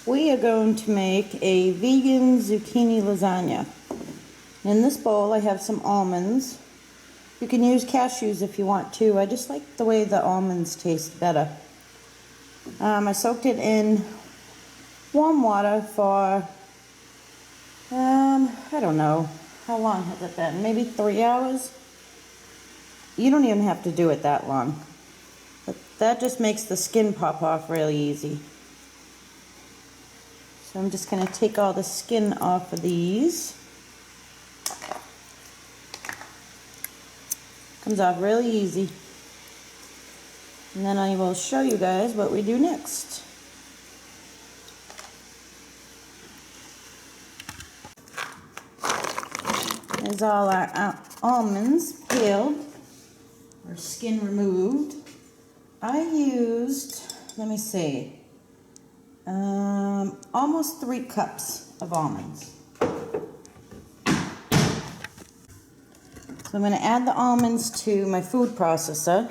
We are going to make a vegan zucchini lasagna. In this bowl I have some almonds. You can use cashews if you want to. I just like the way the almonds taste better. I soaked it in warm water for, I don't know, how long has it been? Maybe 3 hours? You don't even have to do it that long. But that just makes the skin pop off really easy. So I'm just going to take all the skin off of these. Comes off really easy. And then I will show you guys what we do next. There's all our almonds peeled, or skin removed. I used, let me see, almost 3 cups of almonds. So I'm going to add the almonds to my food processor.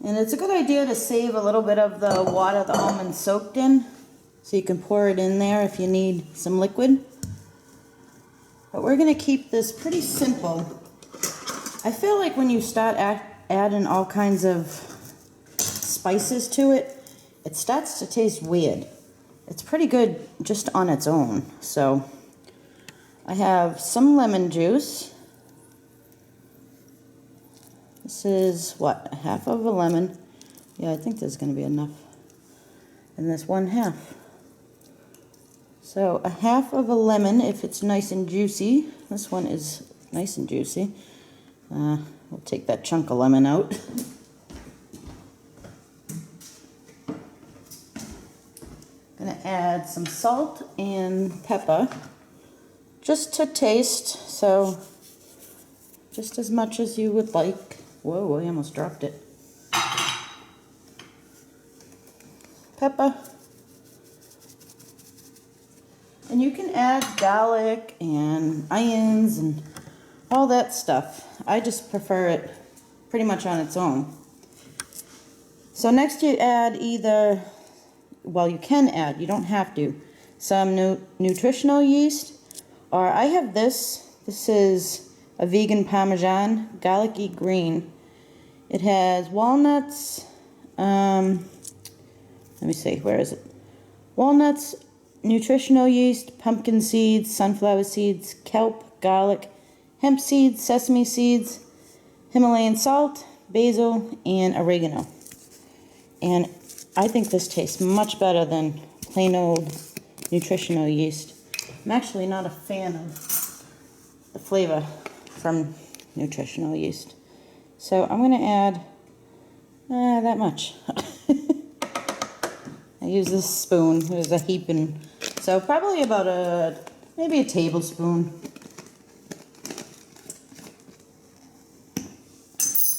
And it's a good idea to save a little bit of the water the almonds soaked in, so you can pour it in there if you need some liquid. But we're going to keep this pretty simple. I feel like when you start adding all kinds of spices to it, it starts to taste weird. It's pretty good just on its own. So I have some lemon juice. This is what, half of a lemon. Yeah, I think there's going to be enough in this 1/2. So a half of a lemon if it's nice and juicy. This one is nice and juicy. We'll take that chunk of lemon out. Gonna add some salt and pepper just to taste, so just as much as you would like. Whoa, I almost dropped it. Pepper. And you can add garlic and onions and all that stuff. I just prefer it pretty much on its own. So next you add either, well, you can add, you don't have to, some nutritional yeast, or I have this. This is a vegan Parmesan garlicky green. It has walnuts, let me see, where is it? Walnuts, nutritional yeast, pumpkin seeds, sunflower seeds, kelp, garlic, hemp seeds, sesame seeds, Himalayan salt, basil, and oregano. And I think this tastes much better than plain old nutritional yeast. I'm actually not a fan of the flavor from nutritional yeast. So I'm going to add that much. I use this spoon. There's a heaping. So probably about maybe a tablespoon.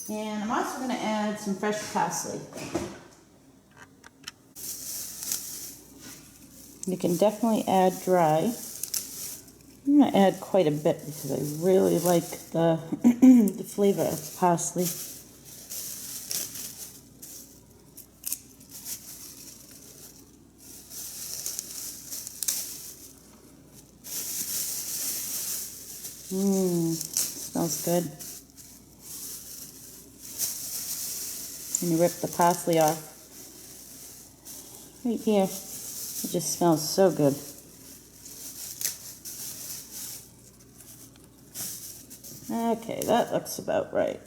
And I'm also going to add some fresh parsley. You can definitely add dry. I'm going to add quite a bit because I really like the, the flavor of parsley. Smells good. And you rip the parsley off. Right here. It just smells so good. Okay, that looks about right.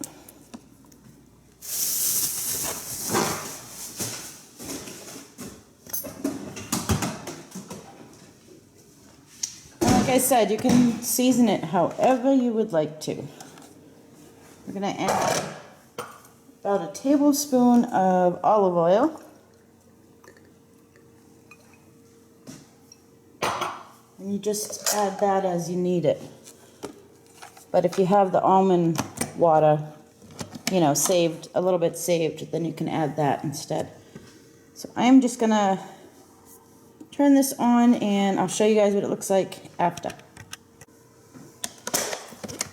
And like I said, you can season it however you would like to. We're going to add about a tablespoon of olive oil. And you just add that as you need it. But if you have the almond water, you know, saved, a little bit saved, then you can add that instead. So I'm just gonna turn this on and I'll show you guys what it looks like after.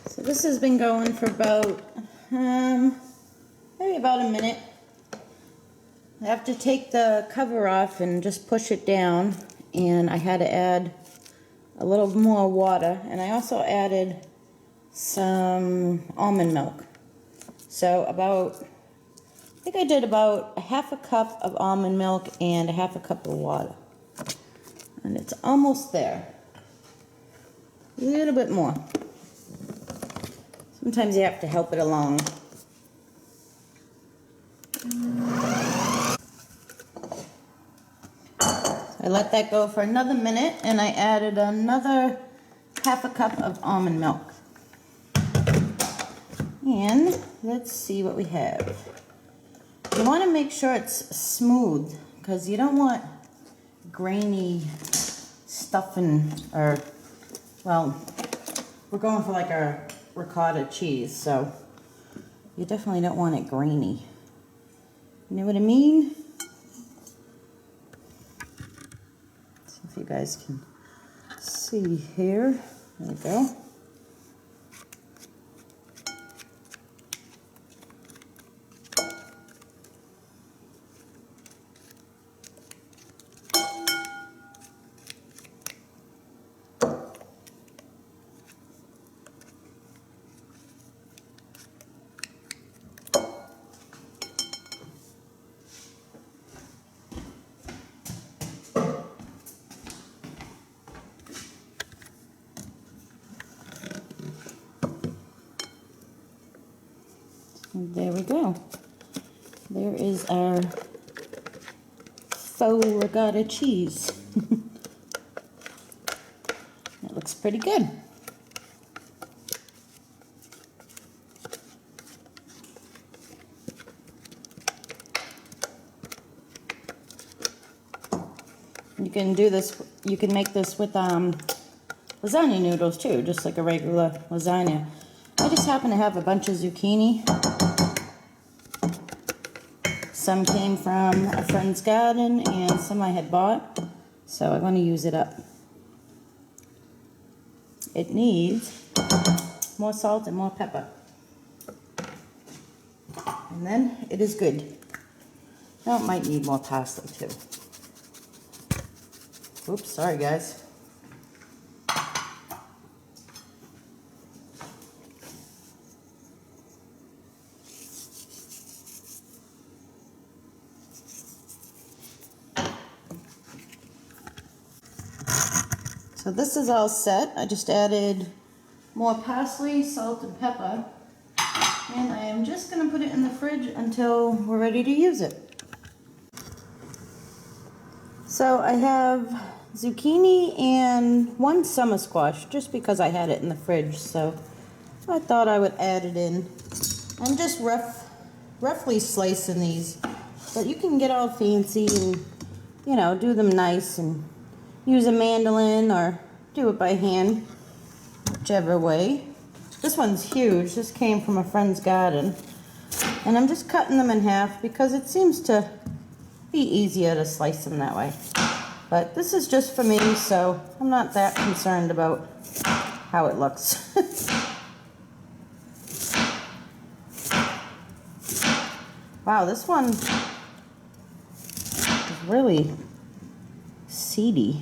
So this has been going for about, maybe about a minute. I have to take the cover off and just push it down, and I had to add a little more water, and I also added some almond milk. So I think I did about a half a cup of almond milk and a half a cup of water. And it's almost there. A little bit more. Sometimes you have to help it along. I let that go for another minute, and I added another half a cup of almond milk. And let's see what we have. You want to make sure it's smooth, because you don't want grainy stuffing, or, well, we're going for like a ricotta cheese, so you definitely don't want it grainy. You know what I mean? See if you guys can see here. There we go. And there we go. There is our faux ricotta cheese. That looks pretty good. You can do this, you can make this with lasagna noodles too, just like a regular lasagna. I just happen to have a bunch of zucchini. Some came from a friend's garden and some I had bought, so I want to use it up. It needs more salt and more pepper. And then it is good. Now it might need more parsley too. Oops, sorry guys. So this is all set. I just added more parsley, salt, and pepper. And I am just going to put it in the fridge until we're ready to use it. So I have zucchini and one summer squash, just because I had it in the fridge. So I thought I would add it in. I'm just roughly slicing these. But you can get all fancy and, you know, do them nice and use a mandolin or do it by hand, whichever way. This one's huge. This came from a friend's garden. And I'm just cutting them in half because it seems to be easier to slice them that way. But this is just for me, so I'm not that concerned about how it looks. Wow, this one is really seedy.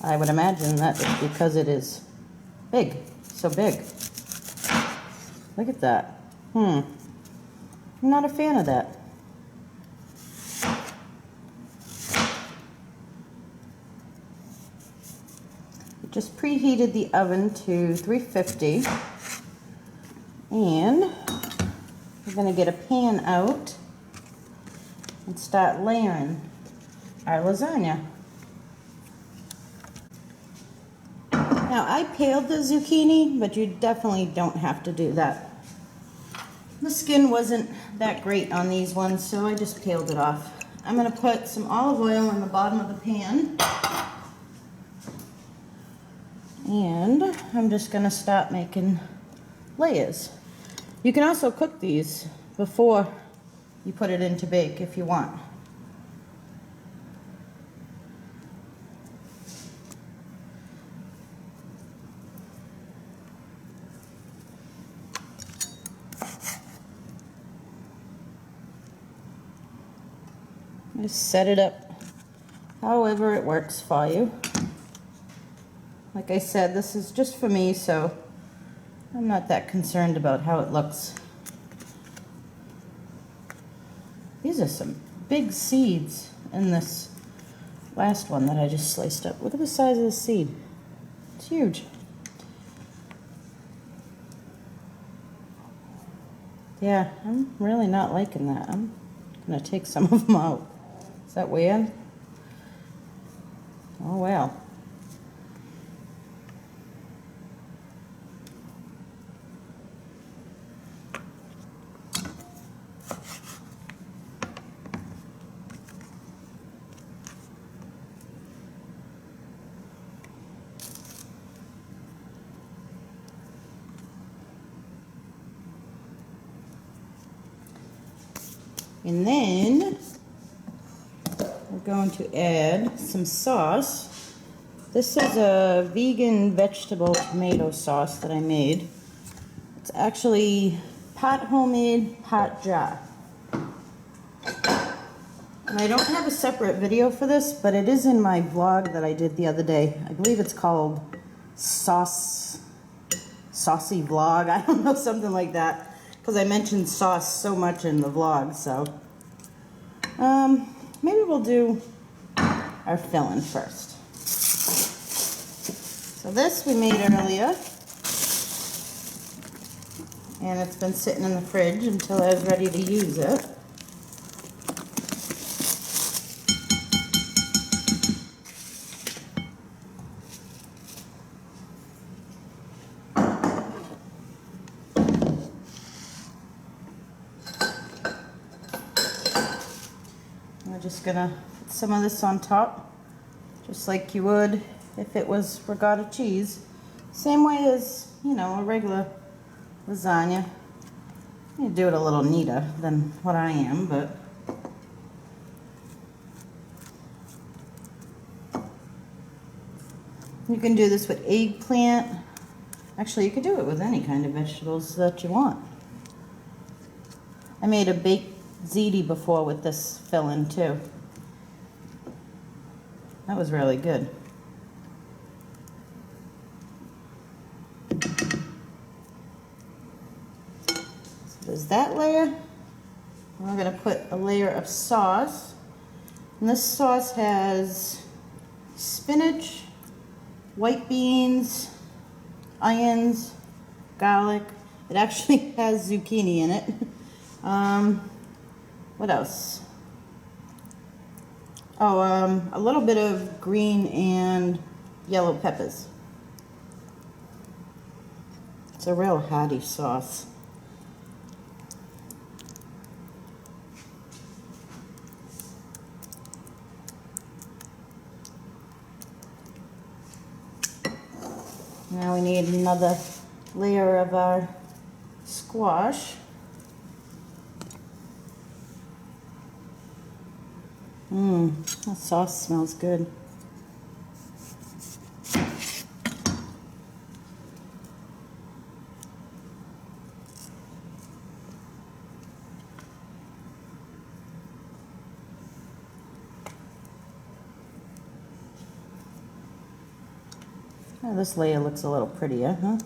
I would imagine that is because it is big, so big. Look at that. I'm not a fan of that. I just preheated the oven to 350, and we're going to get a pan out and start layering our lasagna. Now I peeled the zucchini, but you definitely don't have to do that. The skin wasn't that great on these ones, so I just peeled it off. I'm going to put some olive oil in the bottom of the pan. And I'm just going to start making layers. You can also cook these before you put it in to bake if you want. Just set it up however it works for you. Like I said, this is just for me, so I'm not that concerned about how it looks. These are some big seeds in this last one that I just sliced up. Look at the size of the seed. It's huge. Yeah, I'm really not liking that. I'm gonna take some of them out. Is that weird? Oh well. And then we're going to add some sauce. This is a vegan vegetable tomato sauce that I made. It's actually part homemade, part jar. And I don't have a separate video for this, but it is in my vlog that I did the other day. I believe it's called Saucy Vlog. I don't know, something like that. Because I mentioned sauce so much in the vlog, so maybe we'll do our filling first. So this we made earlier, and it's been sitting in the fridge until I was ready to use it. We're just gonna put some of this on top, just like you would if it was regatta cheese. Same way as, you know, a regular lasagna. You do it a little neater than what I am, but you can do this with eggplant. Actually, you could do it with any kind of vegetables that you want. I made a baked ziti before with this filling too. That was really good. So there's that layer. And we're going to put a layer of sauce. And this sauce has spinach, white beans, onions, garlic. It actually has zucchini in it. What else? Oh, a little bit of green and yellow peppers. It's a real hearty sauce. Now we need another layer of our squash. That sauce smells good. Oh, this layer looks a little prettier, huh?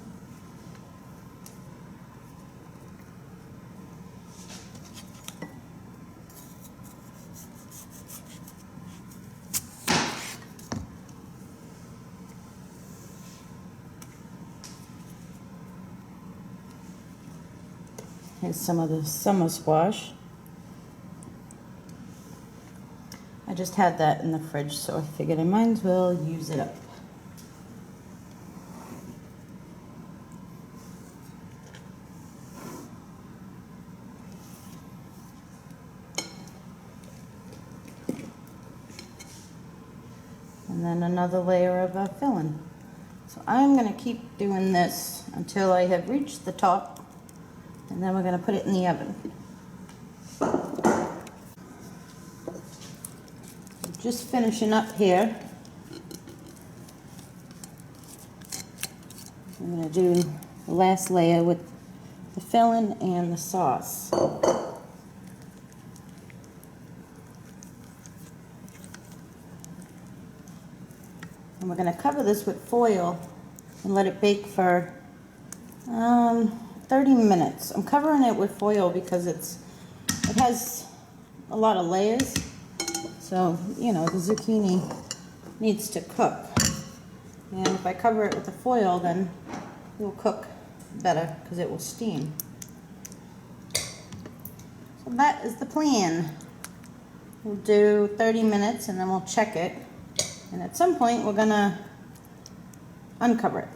Here's some of the summer squash. I just had that in the fridge, so I figured I might as well use it up. And then another layer of filling. So I'm going to keep doing this until I have reached the top. And then we're going to put it in the oven. Just finishing up here. I'm going to do the last layer with the filling and the sauce. And we're going to cover this with foil and let it bake for 30 minutes. I'm covering it with foil because it has a lot of layers. So, you know, the zucchini needs to cook. And if I cover it with the foil, then it will cook better because it will steam. So that is the plan. We'll do 30 minutes and then we'll check it. And at some point, we're going to uncover it.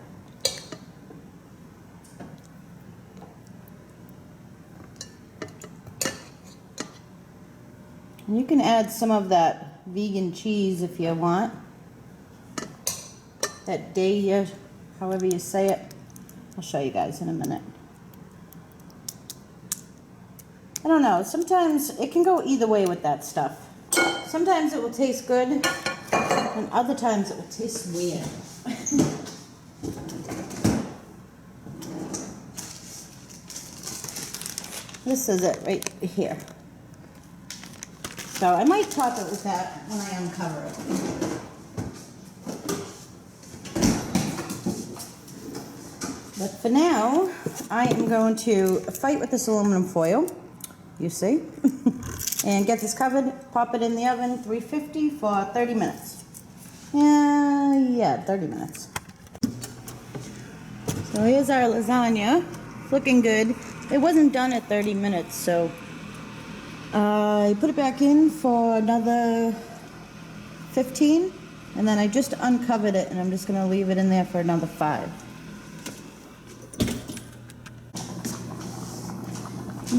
And you can add some of that vegan cheese if you want. That day, however you say it. I'll show you guys in a minute. I don't know, sometimes it can go either way with that stuff. Sometimes it will taste good, and other times it will taste weird. This is it right here. So I might top it with that when I uncover it. But for now, I am going to fight with this aluminum foil, you see, and get this covered, pop it in the oven, 350 for 30 minutes. Yeah, 30 minutes. So here's our lasagna, looking good. It wasn't done at 30 minutes, so I put it back in for another 15, and then I just uncovered it, and I'm just gonna leave it in there for another 5.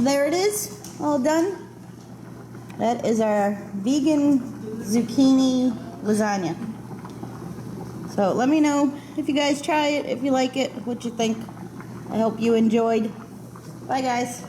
There it is, all done. That is our vegan zucchini lasagna. So let me know if you guys try it, if you like it, what you think. I hope you enjoyed. Bye guys.